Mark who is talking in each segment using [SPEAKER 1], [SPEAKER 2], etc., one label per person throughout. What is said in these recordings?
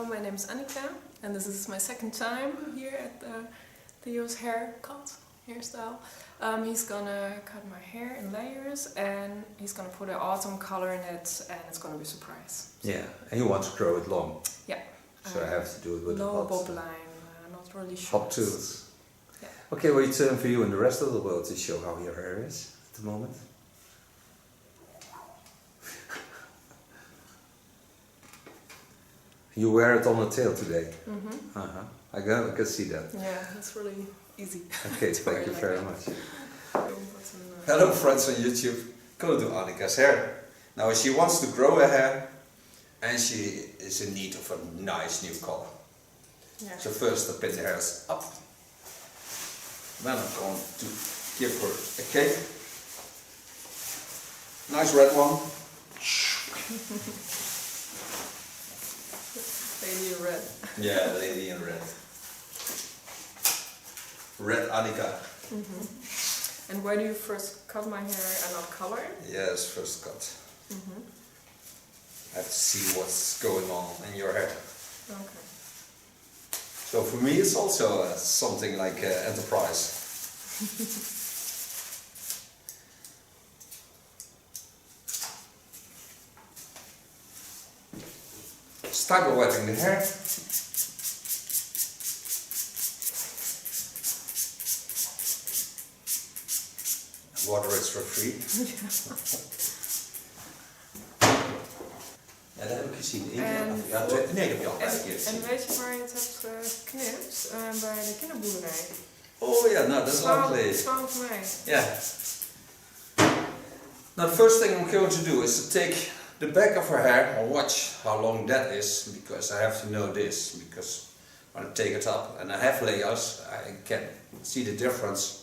[SPEAKER 1] my name is Annika and this is my second time here at Theo's hairstyle. He's gonna cut my hair in layers and he's gonna put an autumn color in it and it's gonna be a surprise.
[SPEAKER 2] Yeah, and you want to grow it long.
[SPEAKER 1] Yeah.
[SPEAKER 2] So I have to do it with
[SPEAKER 1] no
[SPEAKER 2] hot,
[SPEAKER 1] bob line, not really short.
[SPEAKER 2] hot tools.
[SPEAKER 1] Yeah.
[SPEAKER 2] Okay, well, it's turn for you and the rest of the world to show how your hair is at the moment. You wear it on the tail today.
[SPEAKER 1] Mm-hmm.
[SPEAKER 2] I can see that.
[SPEAKER 1] Yeah, it's really easy.
[SPEAKER 2] Okay, thank you very much.
[SPEAKER 1] Some,
[SPEAKER 2] Hello friends on YouTube, go to Annika's hair. Now she wants to grow her hair and she is in need of a nice new color.
[SPEAKER 1] yeah.
[SPEAKER 2] So first I pin the hairs up. Then I'm going to give her a cake. Nice red one.
[SPEAKER 1] Lady in red.
[SPEAKER 2] Yeah, lady in red. Red Annika.
[SPEAKER 1] Mm-hmm. And where do you first cut my hair and not color it?
[SPEAKER 2] Yes, first cut.
[SPEAKER 1] Mm-hmm.
[SPEAKER 2] I have to see what's going on in your hair.
[SPEAKER 1] Okay.
[SPEAKER 2] So for me it's also something like enterprise. Start by wetting the hair. Water is for free. Ja, dat heb ik gezien. Nee, dat heb je al een keer gezien.
[SPEAKER 1] En weet je waar je het hebt geknipt? Bij de kinderboerderij.
[SPEAKER 2] Oh ja, nou dat is lang geleden.
[SPEAKER 1] 12 mei.
[SPEAKER 2] Yeah. Now the first thing I'm going to do is to take the back of her hair and watch how long that is, because I have to know this, because when I take it up and I have layers, I can see the difference,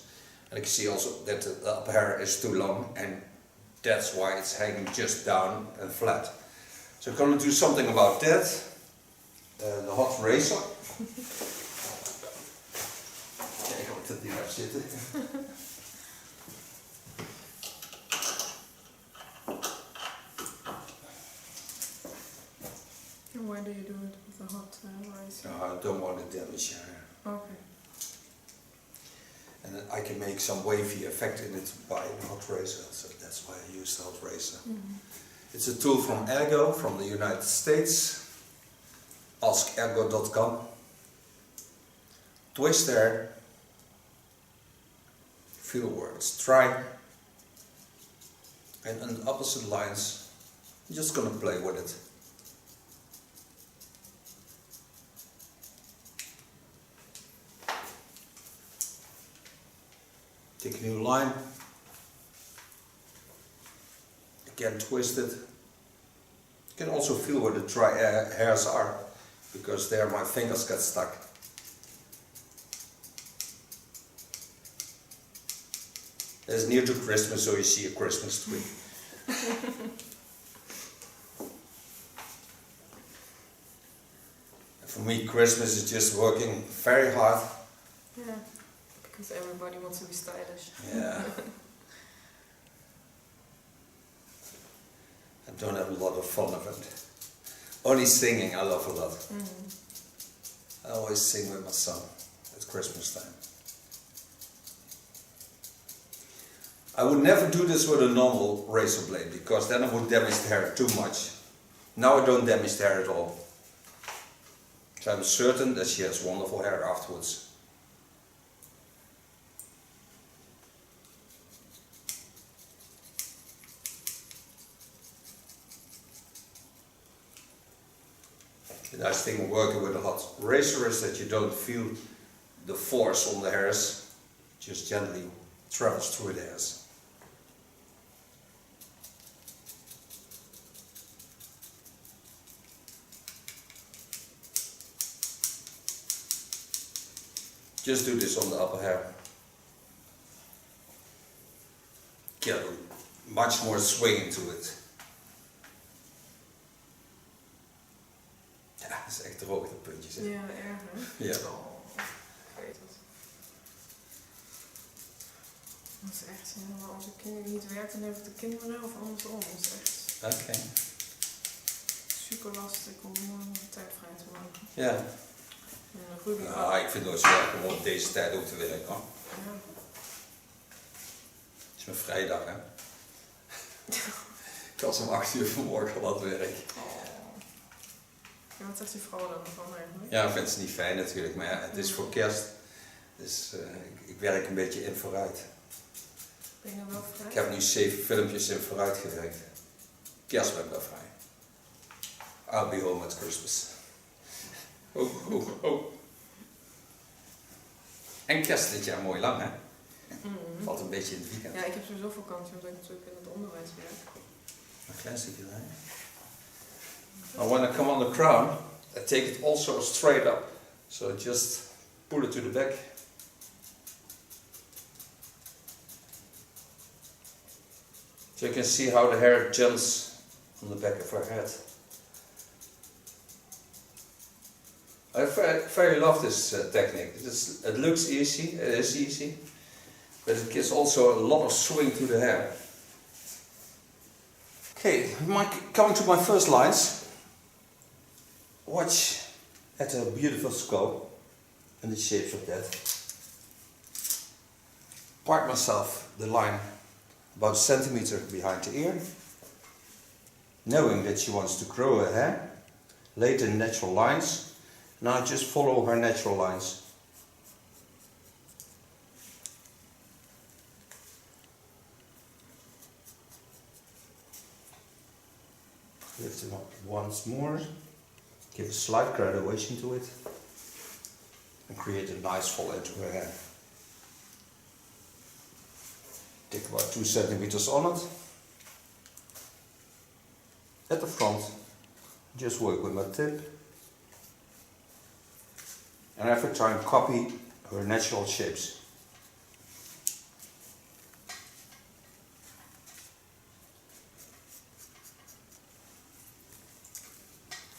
[SPEAKER 2] and I can see also that the upper hair is too long, and that's why it's hanging just down and flat. So I'm going to do something about that. The hot razor. Kijken of dat hier gaat zitten.
[SPEAKER 1] And why do you do it with a hot razor?
[SPEAKER 2] I don't want to damage your hair.
[SPEAKER 1] Okay.
[SPEAKER 2] And then I can make some wavy effect in it by a hot razor, so that's why I use the hot razor.
[SPEAKER 1] Mm-hmm.
[SPEAKER 2] It's a tool from Ergo, from the United States. AskErgo.com. Twist there. Feel where it's dry. And on the opposite lines, I'm just gonna play with it. Take a new line. Again, twist it. You can also feel where the dry hairs are, because there my fingers get stuck. It's near to Christmas, so you see a Christmas tree. For me, Christmas is just working very hard.
[SPEAKER 1] Yeah, because everybody wants to be stylish.
[SPEAKER 2] Yeah. I don't have a lot of fun of it. Only singing I love a lot.
[SPEAKER 1] Mm-hmm.
[SPEAKER 2] I always sing with my son at Christmas time. I would never do this with a normal razor blade, because then I would damage the hair too much. Now I don't damage the hair at all. So I'm certain that she has wonderful hair afterwards. The nice thing working with a hot razor is that you don't feel the force on the hairs, just gently travels through the hairs. Just do this on the upper hair. Get much more swing into it. Ja, dat is echt droog, dat puntje.
[SPEAKER 1] Ja, erg hè?
[SPEAKER 2] Ja.
[SPEAKER 1] Oh, ik weet het. Dat is echt, als de kinderen niet werkt, dan heeft de kinderen of andersom. Dat is echt
[SPEAKER 2] Oké.
[SPEAKER 1] super lastig om tijd vrij te maken.
[SPEAKER 2] Ja. Nou, ik vind het nooit zo erg om op deze tijd ook te werken hoor.
[SPEAKER 1] Ja.
[SPEAKER 2] Het is mijn vrije dag hè. Ik was om 8 uur vanmorgen al aan het werk.
[SPEAKER 1] Ja, wat zegt die vrouw dan van eigenlijk?
[SPEAKER 2] Ja, ik vind het niet fijn natuurlijk, maar ja, het is voor kerst. Dus ik werk een beetje in vooruit.
[SPEAKER 1] Ben je nou wel vrij?
[SPEAKER 2] Ik heb nu 7 filmpjes in vooruit gewerkt. Kerst ben ik wel vrij. I'll be home at Christmas. Oh, oh, oh. En kerst dit jaar mooi lang hè? Valt een beetje in het weekend.
[SPEAKER 1] Ja, ik heb sowieso vakantie omdat ik natuurlijk in het onderwijs werk.
[SPEAKER 2] Een klein stukje erin. Now when I come on the crown, I take it also straight up. So just pull it to the back. So you can see how the hair jumps on the back of her head. I very love this technique. It looks easy, it is easy, but it gives also a lot of swing to the hair. Okay, coming to my first lines. Watch at a beautiful scope and the shapes of that. Part myself the line about a centimeter behind the ear, knowing that she wants to grow her hair, lay it in natural lines. Now just follow her natural lines. Lift it up once more, give a slight graduation to it, and create a nice fall into her hair. Take about 2 centimeters on it. At the front, just work with my tip. And every time copy her natural shapes.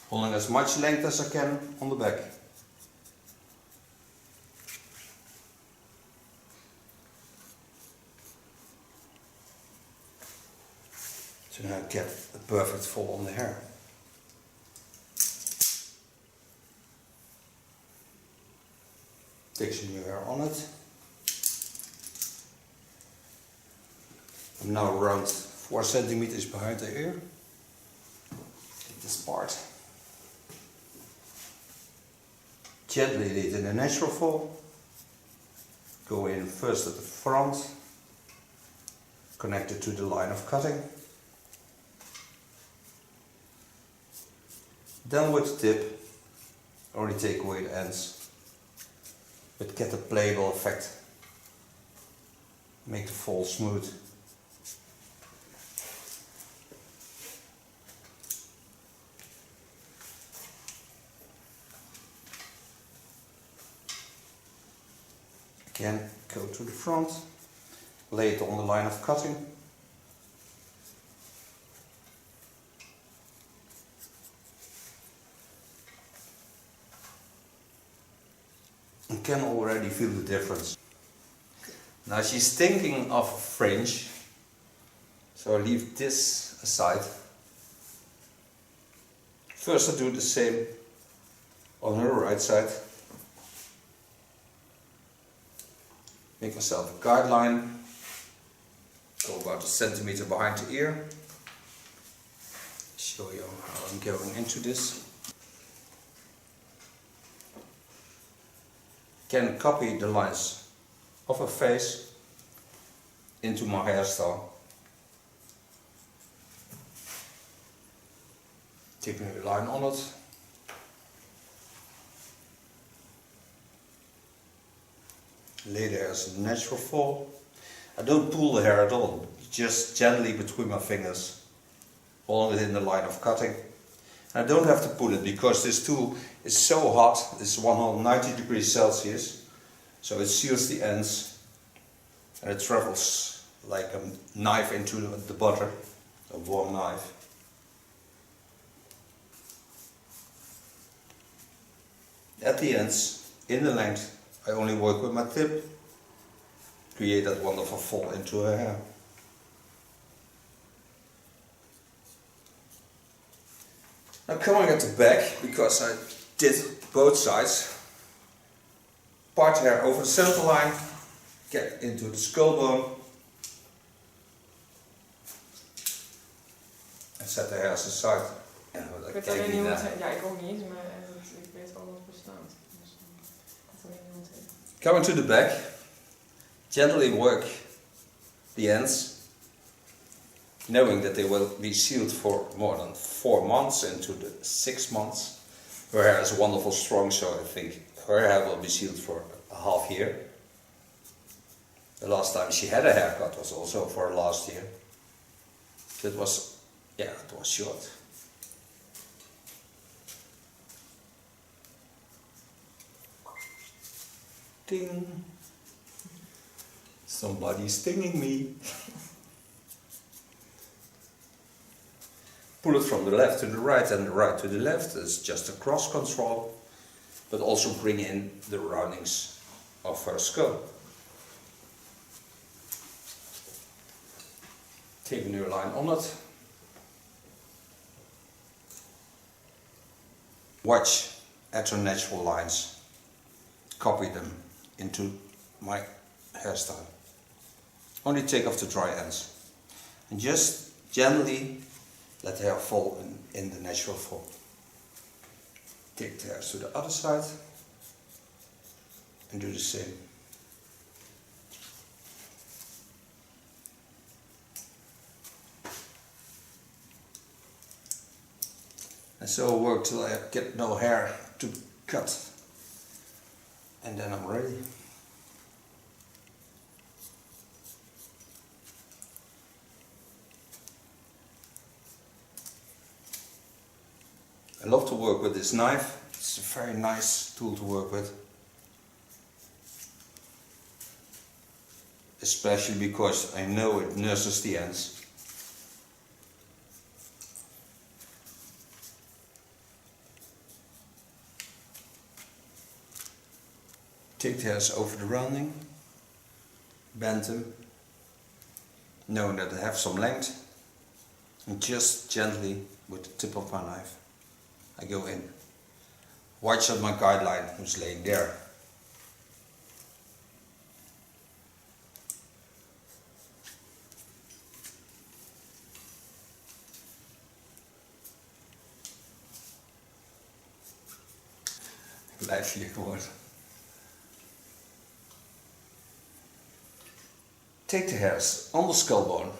[SPEAKER 2] Holding as much length as I can on the back. So now I get a perfect fall on the hair. Take some new hair on it. I'm now around 4 centimeters behind the ear. Take this part. Gently lead in a natural fall. Go in first at the front, connect it to the line of cutting. Then with the tip, only take away the ends, but get a playable effect. Make the fall smooth. Again, go to the front, lay it on the line of cutting. You can already feel the difference. Now she's thinking of fringe, so I leave this aside. First I do the same on her right side. Make myself a guideline, go about 1 centimeter behind the ear. Show you how I'm going into this. Can copy the lines of her face into my hairstyle. Taking a line on it. Lay there as a natural fall. I don't pull the hair at all, just gently between my fingers, holding it in the line of cutting. I don't have to pull it because this tool is so hot, it's 190 degrees Celsius, so it seals the ends and it travels like a knife into the butter, a warm knife. At the ends, in the length, I only work with my tip, create that wonderful fall into her hair. Now coming at the back, because I did both sides. Part hair over the center line, get into the skull bone, en set de hairs aside. Ja, dat
[SPEAKER 1] Ik weet
[SPEAKER 2] kijk
[SPEAKER 1] alleen
[SPEAKER 2] niet
[SPEAKER 1] niet hoe
[SPEAKER 2] naar.
[SPEAKER 1] het... Ja, ik ook niet eens, maar ik weet wel hoe het bestaat. Dus ik weet alleen niet hoe het heet.
[SPEAKER 2] Going to the back, gently work the ends, knowing that they will be sealed for more than 4 months into the 6 months. Her hair is wonderful strong, so I think her hair will be sealed for a half year. The last time she had a haircut was also for last year. It was, yeah, it was short. Ding! Somebody's stinging me. Pull it from the left to the right and the right to the left. It's just a cross control, but also bring in the roundings of her skull. Take a new line on it. Watch at her natural lines. Copy them into my hairstyle. Only take off the dry ends. And just gently let the hair fall in the natural form. Take the hairs to the other side and do the same. And so I'll work till I get no hair to cut. And then I'm ready. I love to work with this knife. It's a very nice tool to work with. Especially because I know it nurses the ends. Take the hairs over the rounding, bend them, knowing that they have some length, and just gently with the tip of my knife I go in. Watch out my guideline who's laying there. Lijfje geworden. Take the hairs on the skull bone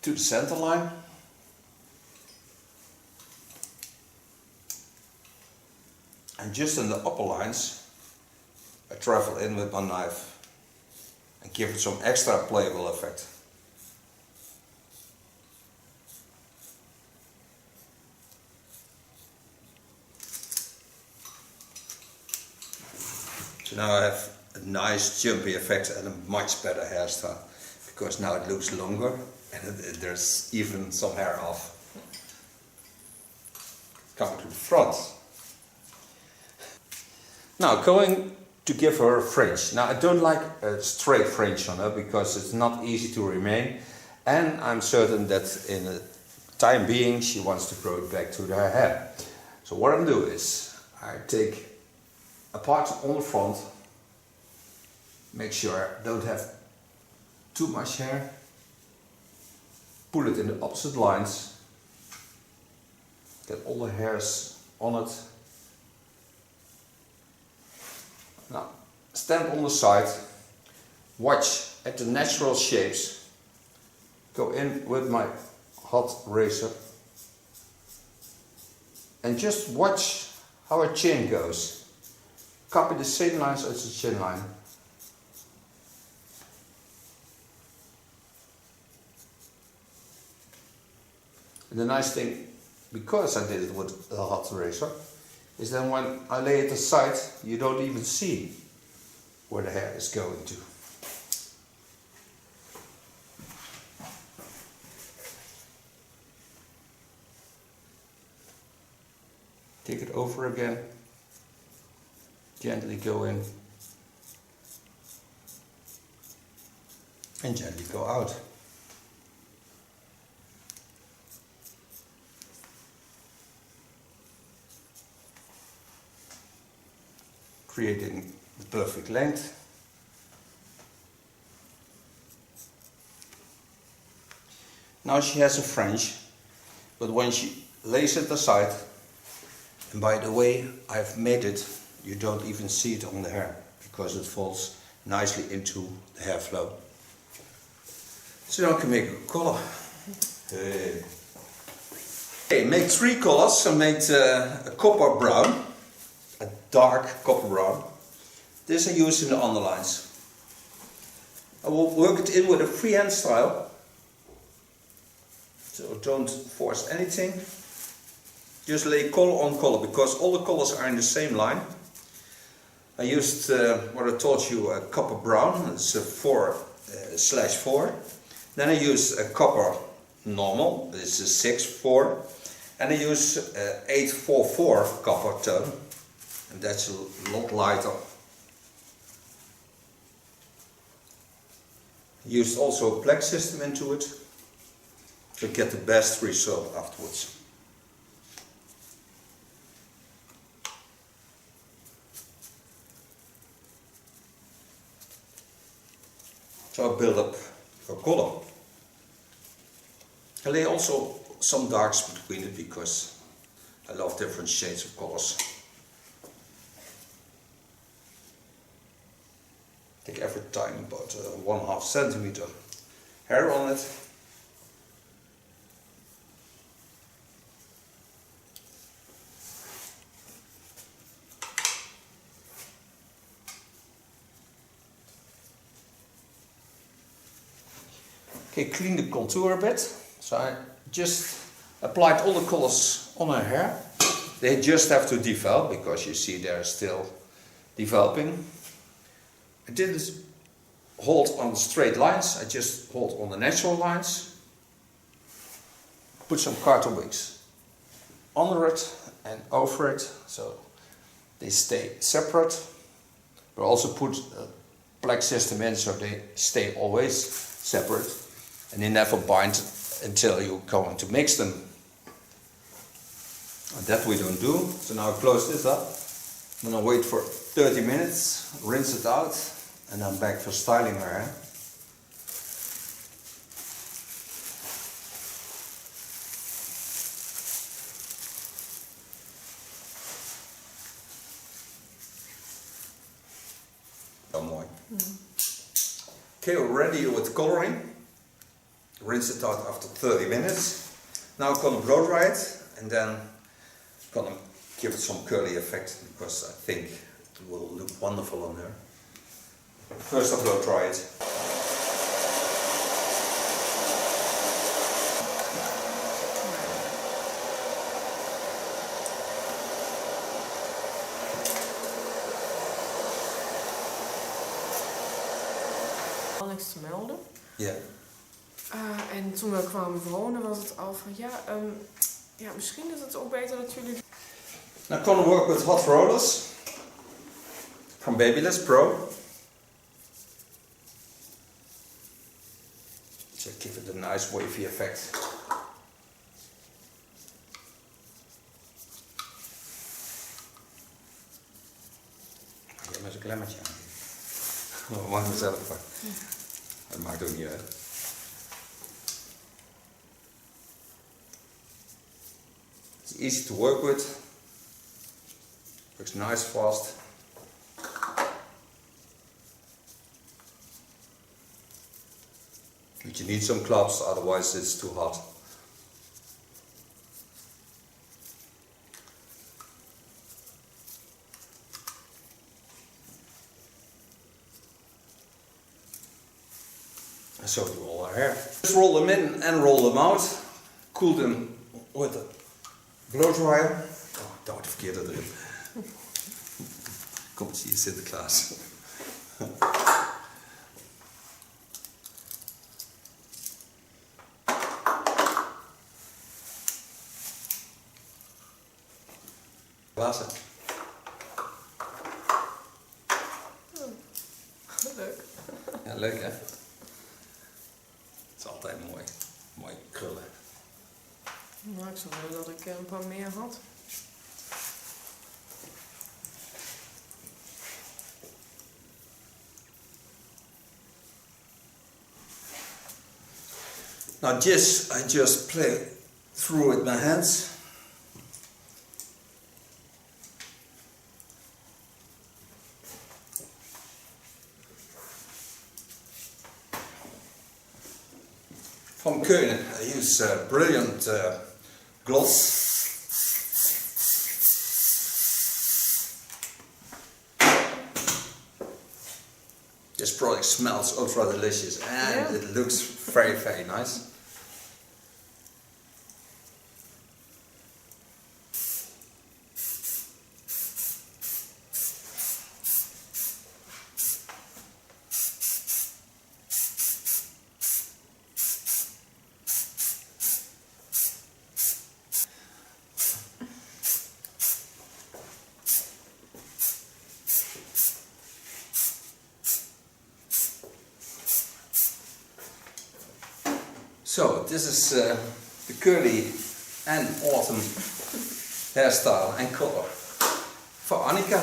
[SPEAKER 2] to the center line. And just in the upper lines, I travel in with my knife and give it some extra playable effect. So now I have a nice jumpy effect and a much better hairstyle, because now it looks longer and there's even some hair off. Coming to the front. Now going to give her a fringe. Now I don't like a straight fringe on her because it's not easy to remain, and I'm certain that in a time being she wants to grow it back to her hair. So what I'm doing is I take a part on the front, make sure I don't have too much hair, pull it in the opposite lines, get all the hairs on it. Now stand on the side, watch at the natural shapes, go in with my hot razor and just watch how a chin goes. Copy the same lines as the chin line. And the nice thing, because I did it with a hot razor, is then when I lay it aside, you don't even see where the hair is going to. Take it over again, gently go in, and gently go out. creating the perfect length. Now she has a fringe, but when she lays it aside, and by the way I've made it, you don't even see it on the hair because it falls nicely into the hair flow. So now I can make a color. Hey. Okay, made 3 colors. I made a copper brown, a dark copper brown. This I use in the underlines. I will work it in with a freehand style. So don't force anything. Just lay color on color because all the colors are in the same line. I used what I told you, a copper brown. It's a 4/4. Then I use a copper normal. This is 6/4. And I use 8/4/4 copper tone. And that's a lot lighter. Used also a black system into it to get the best result afterwards. So I build up a color. I lay also some darks between it because I love different shades of colors. Take every time about 1/2 centimeter hair on it. Okay, clean the contour a bit. So I just applied all the colors on her hair. They just have to develop because you see they're still developing. I didn't hold on the straight lines, I just hold on the natural lines. Put some carton wigs under it and over it so they stay separate. But also put a black system in so they stay always separate and they never bind until you're going to mix them. And that we don't do. So now I close this up. I'm gonna wait for 30 minutes, rinse it out, and I'm back for styling her hair. Zo mooi. Okay, we're ready with coloring. Rinse it out after 30 minutes. Now I'm gonna blow dry it and then I'm gonna give it some curly effect because I think it will look wonderful on her. First I blow dry it.
[SPEAKER 1] Ik smelde.
[SPEAKER 2] Ja.
[SPEAKER 1] En toen we kwamen wonen was het al van ja, misschien is het ook beter dat jullie...
[SPEAKER 2] Now I'm gonna work with hot rollers from Babyliss Pro. So give it a nice wavy effect. Ja, met een klemmetje aan. Oh, mag ik mezelf pakken. Dat maakt ook niet uit. It's easy to work with. Works nice, fast. But you need some clubs, otherwise it's too hot. And so do all our hair. Just roll them in and roll them out. Cool them with a blow dryer. Oh, daar wordt verkeerd erin. Komt zie je Sinterklaas. Blazen.
[SPEAKER 1] Leuk.
[SPEAKER 2] Ja, leuk hè? Het is altijd mooi. Mooi krullen.
[SPEAKER 1] Nou, ik zou willen dat ik een paar meer had.
[SPEAKER 2] Now I just play through with my hands. From Keunen, I use brilliant gloss. This product smells ultra delicious and it looks very, very nice. So this is the curly and autumn hairstyle and color for Annika.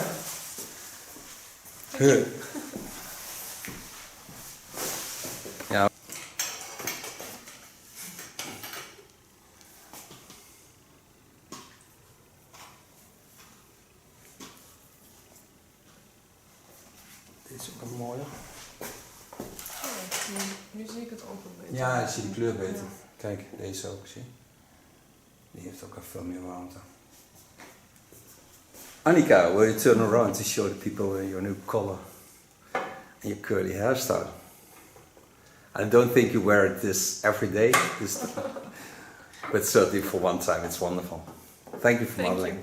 [SPEAKER 2] Ja. Dit is ook een mooie.
[SPEAKER 1] Nu zie ik het ook een beetje.
[SPEAKER 2] Ja, ik zie de kleur beter. Kijk, deze ook, zie. Die heeft ook al veel meer warmte. Annika, will you turn around to show the people your new color and your curly hairstyle? I don't think you wear this every day, but certainly for one time it's wonderful. Thank you for modeling.
[SPEAKER 1] You.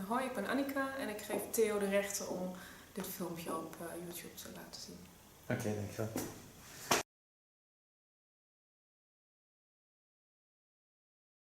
[SPEAKER 1] Hoi, ik ben Annika en ik geef Theo de rechten om dit filmpje op YouTube te laten zien.
[SPEAKER 2] Oké, dankjewel.